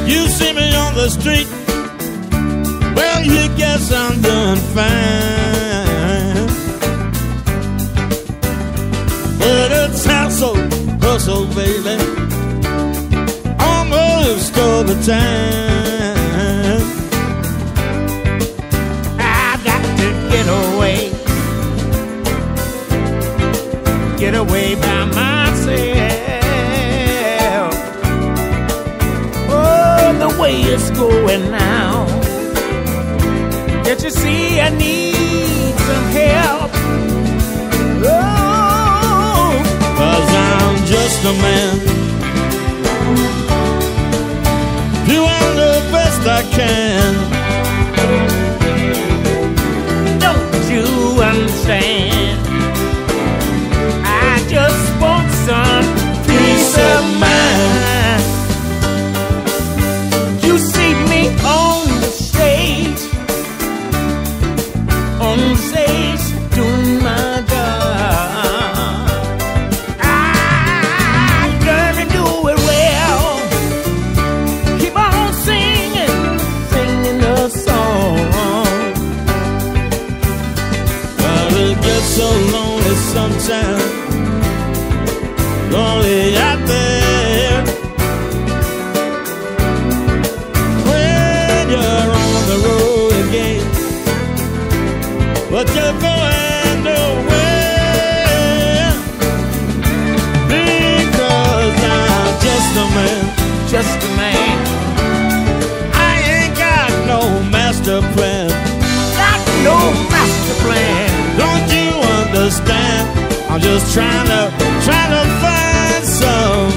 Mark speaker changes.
Speaker 1: You see me on the street, well, you guess I'm doing fine. But it's hustle, baby, almost all the time. I got to get away by myself. Oh, the way it's going now. Can't you see I need some help? Oh, 'cause I'm just a man doing the best I can. Don't you understand? I just want some peace of mind. You see me on the stage, doing my job. I'm gonna do it well. Keep on singing the song. But it gets so lonely sometimes, lonely out there. When you're on the road again, but you're going nowhere, because I'm just a man, just a man. I ain't got no master plan, got no master plan. Don't you understand? I'm just trying to find some